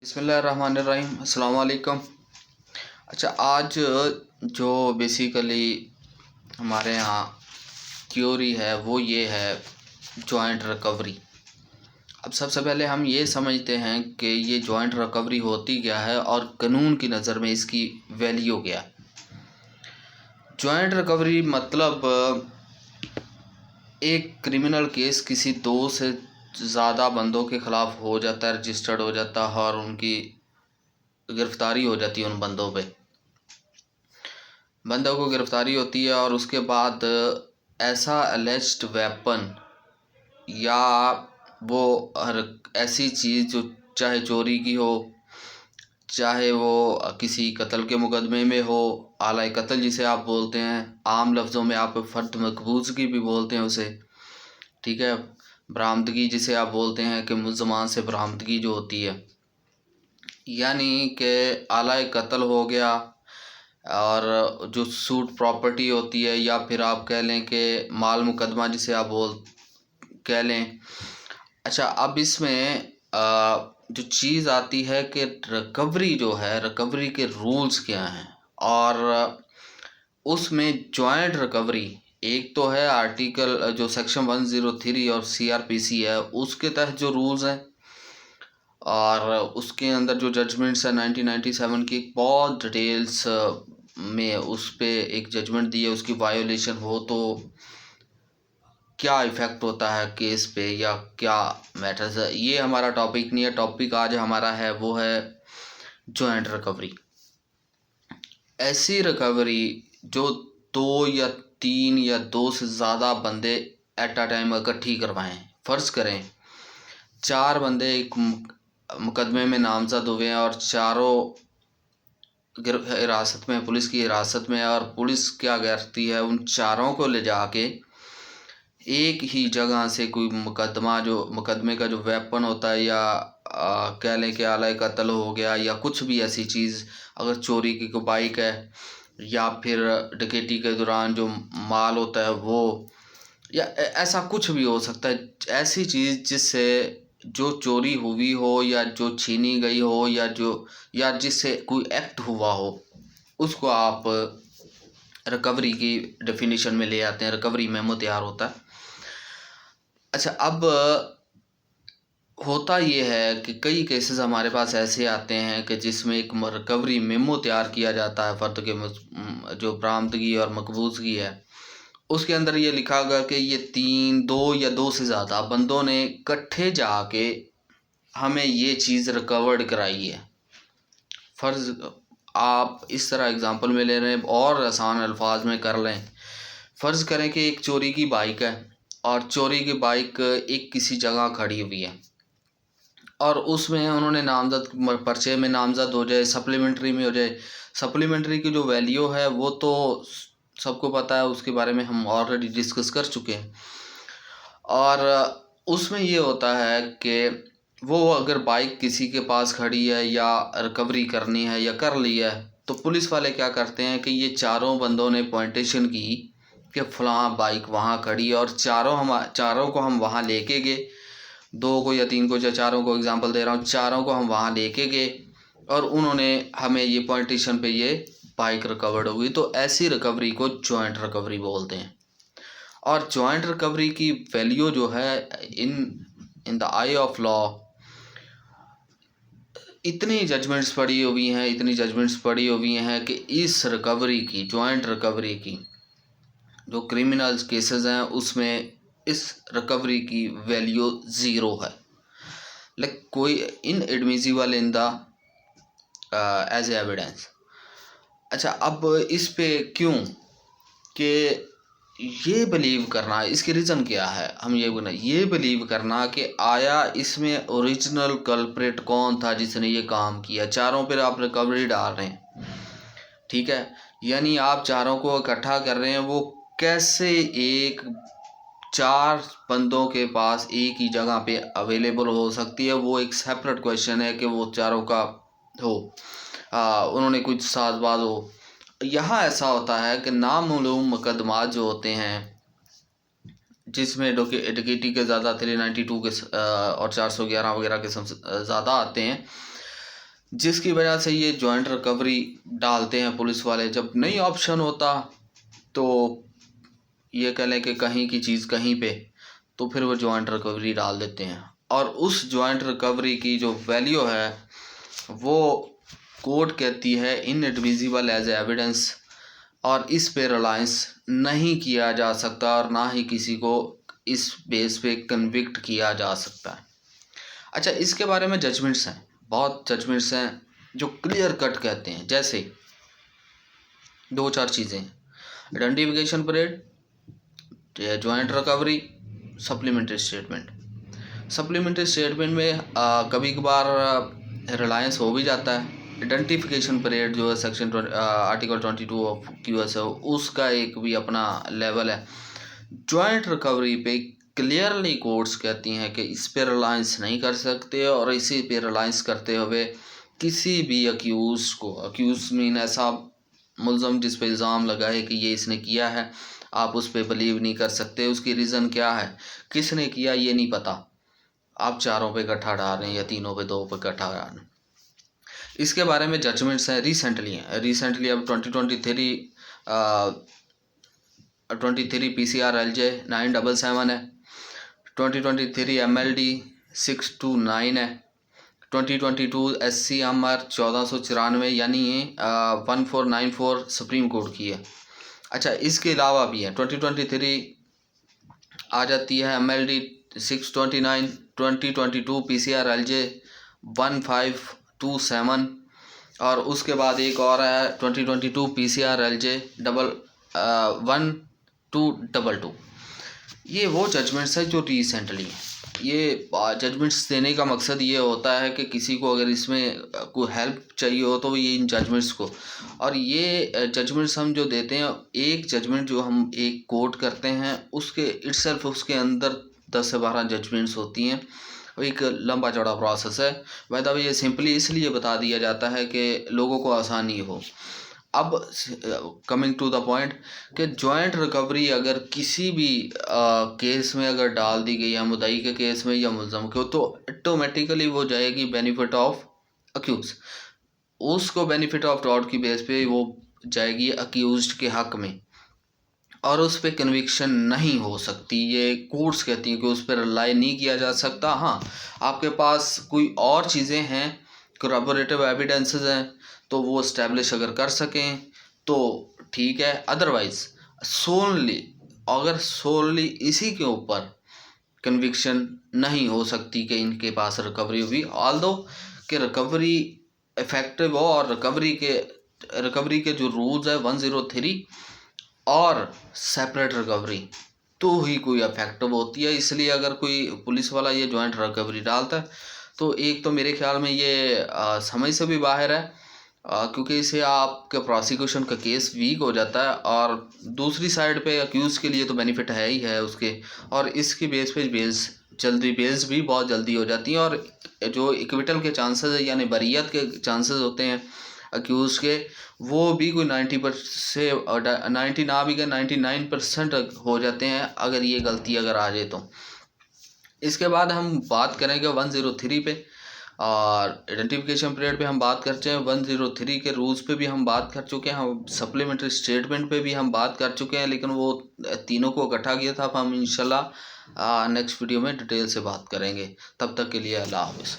बिस्मिल्लाहिर्रहमानिर्रहीम अस्सलाम वालेकुम। अच्छा, आज जो बेसिकली हमारे यहाँ थ्योरी है वो ये है जॉइंट रिकवरी। अब सबसे पहले हम ये समझते हैं कि ये जॉइंट रिकवरी होती क्या है और कानून की नज़र में इसकी वैल्यू क्या है। जॉइंट रिकवरी मतलब एक क्रिमिनल केस किसी दो से ज़्यादा बंदों के ख़िलाफ़ हो जाता है, रजिस्टर्ड हो जाता है और उनकी गिरफ्तारी हो जाती है। उन बंदों को गिरफ्तारी होती है और उसके बाद ऐसा अलेज्ड वेपन या वो हर ऐसी चीज़ जो चाहे चोरी की हो, चाहे वो किसी कत्ल के मुकदमे में हो, आला कत्ल जिसे आप बोलते हैं, आम लफ्ज़ों में आप फ़र्द मकबूज़गी भी बोलते हैं उसे, ठीक है, बरामदगी जिसे आप बोलते हैं कि मुल्ज़मान से बरामदगी जो होती है, यानी कि आला कत्ल हो गया और जो सूट प्रॉपर्टी होती है, या फिर आप कह लें कि माल मुकदमा जिसे आप कह लें। अच्छा, अब इसमें जो चीज़ आती है कि रिकवरी जो है, रिकवरी के रूल्स क्या हैं और उसमें जॉइंट रिकवरी एक तो है आर्टिकल जो सेक्शन 103 और CRPC है उसके तहत जो रूल्स हैं, और उसके अंदर जो जजमेंट्स है 1997 की बहुत डिटेल्स में उस पे एक जजमेंट दी है, उसकी वायोलेशन हो तो क्या इफ़ेक्ट होता है केस पे या क्या मैटर्स है। ये हमारा टॉपिक नहीं है। टॉपिक आज हमारा है वो है जॉइंट रिकवरी। ऐसी रिकवरी जो दो या तीन या दो से ज़्यादा बंदे एट अ टाइम इकट्ठी करवाएं। फ़र्ज़ करें 4 बंदे एक मुकदमे में नामज़द हुए हैं और चारों हिरासत में, पुलिस की हिरासत में, और पुलिस क्या करती है, उन चारों को ले जाके एक ही जगह से कोई मुकदमे का जो वेपन होता है, या कह लें कि आला कत्ल हो गया या कुछ भी ऐसी चीज़, अगर चोरी की कोई बाइक है या फिर डकैती के दौरान जो माल होता है वो, या ऐसा कुछ भी हो सकता है, ऐसी चीज़ जिससे जो चोरी हुई हो या जो छीनी गई हो या जिससे कोई एक्ट हुआ हो, उसको आप रिकवरी की डेफिनेशन में ले आते हैं। रिकवरी मेमो तैयार होता है। अच्छा, अब होता ये है कि कई केसेस हमारे पास ऐसे आते हैं कि जिसमें एक रिकवरी मेमो तैयार किया जाता है फ़र्द के जो बरामदगी और मकबूज़गी है, उसके अंदर ये लिखा गया कि ये दो या दो से ज़्यादा बंदों ने इकट्ठे जाके हमें ये चीज़ रिकवर्ड कराई है। फ़र्ज़ आप इस तरह एग्ज़ाम्पल में ले रहे हैं और आसान अल्फाज में कर लें। फ़र्ज़ करें कि एक चोरी की बाइक है और चोरी की बाइक एक किसी जगह खड़ी हुई है और उसमें उन्होंने पर्चे में नामज़द हो जाए, सप्लीमेंट्री में हो जाए। सप्लीमेंट्री की जो वैल्यू है वो तो सबको पता है, उसके बारे में हम ऑलरेडी डिस्कस कर चुके हैं। और उसमें ये होता है कि वो अगर बाइक किसी के पास खड़ी है या रिकवरी करनी है या कर ली है, तो पुलिस वाले क्या करते हैं कि ये चारों बंदों ने पॉइंटेशन की कि फ़लाँ बाइक वहाँ खड़ी है और चारों को हम वहाँ लेके गए। 2 को या 3 को या चारों को एग्ज़ाम्पल दे रहा हूँ, चारों को हम वहाँ लेके गए और उन्होंने हमें ये पॉइंटेशन पे ये बाइक रिकवर्ड हुई। तो ऐसी रिकवरी को जॉइंट रिकवरी बोलते हैं। और जॉइंट रिकवरी की वैल्यू जो है in the I of law, इतनी जजमेंट्स पड़ी हुई हैं कि इस रिकवरी की, जॉइंट रिकवरी की, जो क्रिमिनल्स केसेस हैं उसमें इस रिकवरी की वैल्यू ज़ीरो है, लाइक कोई inadmissible in the as evidence. अच्छा, अब इस पे क्यों कि ये बिलीव करना, इसकी रीज़न क्या है, हम ये बिलीव करना कि आया इसमें ओरिजिनल कल्प्रिट कौन था जिसने ये काम किया। चारों पर आप रिकवरी डाल रहे हैं, ठीक है, यानी आप चारों को इकट्ठा कर रहे हैं। वो कैसे एक 4 बंदों के पास एक ही जगह पे अवेलेबल हो सकती है, वो एक सेपरेट क्वेश्चन है कि वो चारों का हो, उन्होंने कुछ साज़बाज़ हो। यहाँ ऐसा होता है कि नामालूम मुकदमात जो होते हैं जिसमें डकैती के ज़्यादा 392 के और 411 वगैरह के ज़्यादा आते हैं, जिसकी वजह से ये जॉइंट रिकवरी डालते हैं पुलिस वाले। जब नहीं ऑप्शन होता तो ये कह लें कि कहीं की चीज़ कहीं पे, तो फिर वो जॉइंट रिकवरी डाल देते हैं। और उस जॉइंट रिकवरी की जो वैल्यू है वो कोर्ट कहती है इनएडमिसिबल एज एविडेंस, और इस पे रिलायंस नहीं किया जा सकता और ना ही किसी को इस बेस पे कन्विक्ट किया जा सकता है। अच्छा, इसके बारे में जजमेंट्स हैं, बहुत जजमेंट्स हैं जो क्लियर कट कहते हैं। जैसे 2-4 चीज़ें, identification parade, joint recovery, supplementary statement. Supplementary statement में कभी कभार रिलायंस हो भी जाता है। आइडेंटिफिकेशन परेड जो है सेक्शन आर्टिकल 22 ऑफ QS है, उसका एक भी अपना लेवल है। जॉइंट रिकवरी पे क्लियरली कोर्ट्स कहती हैं कि इस पे रिलायंस नहीं कर सकते, और इसी पे रिलायंस करते हुए किसी भी अक्यूज मीन ऐसा मुलज़म जिस पे इल्ज़ाम लगा है कि ये इसने किया है, आप उस पे बिलीव नहीं कर सकते। उसकी रीज़न क्या है, किसने किया ये नहीं पता, आप चारों पे इकट्ठा डाल रहे हैं या तीनों पे, 2 पे इकट्ठा डाल रहे हैं। इसके बारे में जजमेंट्स हैं, रिसेंटली अब 23 PCR LJ 977 है, 2023 MLD 629 है, 2022 SCMR 1494 यानी ये 1494 सुप्रीम कोर्ट की है। अच्छा, इसके अलावा भी है 2023 आ जाती है MLD 629, 2022 PCR LJ 1527, और उसके बाद एक और है 2022 PCR LJ 1222। ये वो जजमेंट्स है जो रिसेंटली हैं। ये जजमेंट्स देने का मकसद ये होता है कि किसी को अगर इसमें कोई हेल्प चाहिए हो तो ये इन जजमेंट्स को, और ये जजमेंट्स हम जो देते हैं, एक जजमेंट जो हम एक कोर्ट करते हैं उसके इटसेल्फ उसके अंदर 10 से 12 जजमेंट्स होती हैं। एक लंबा चौड़ा प्रोसेस है। बाय द वे ये सिंपली इसलिए बता दिया जाता है कि लोगों को आसानी हो। अब कमिंग टू द पॉइंट कि जॉइंट रिकवरी अगर किसी भी केस में अगर डाल दी गई है, मुद्दई के केस में या मुल्ज़म के, तो ऑटोमेटिकली वो जाएगी बेनिफिट ऑफ अक्यूज। उसको बेनिफिट ऑफ डाउट की बेस पे वो जाएगी अक्यूज्ड के हक में, और उस पर कन्विक्शन नहीं हो सकती। ये कोर्ट्स कहती हैं कि उस पर रिलाई नहीं किया जा सकता। हाँ, आपके पास कोई और चीज़ें हैं, corroborative एविडेंसेस हैं, तो वो इस्टेब्लिश अगर कर सकें तो ठीक है। अदरवाइज सोनली इसी के ऊपर कन्विक्शन नहीं हो सकती कि इनके पास रिकवरी हुई, ऑल्दो कि रिकवरी इफेक्टिव हो, और रिकवरी के जो रूल्स है 103 और सेपरेट रिकवरी तो ही कोई इफेक्टिव होती है। इसलिए अगर कोई पुलिस वाला ये जॉइंट रिकवरी डालता है तो एक तो मेरे ख्याल में ये समझ से भी बाहर है, क्योंकि इससे आपके प्रोसिक्यूशन का केस वीक हो जाता है, और दूसरी साइड पे अक्यूज के लिए तो बेनिफिट है ही है उसके, और इसकी बेस पे बेल्स भी बहुत जल्दी हो जाती हैं, और जो इक्विटल के चांसेस है यानी बरियत के चांसेस होते हैं अक्यूज के, वो भी कोई 90% से 90 ना भी गए 99% हो जाते हैं अगर ये गलती अगर आ जाए तो। इसके बाद हम बात करेंगे 103 पे, और आइडेंटिफिकेशन पीरियड पे हम बात करते हैं। 103 के रूल्स पे भी हम बात कर चुके हैं, हम सप्लीमेंट्री स्टेटमेंट पे भी हम बात कर चुके हैं, लेकिन वो तीनों को इकट्ठा किया था। अब हम इंशाल्लाह नेक्स्ट वीडियो में डिटेल से बात करेंगे। तब तक के लिए अल्लाह हाफ़िज़।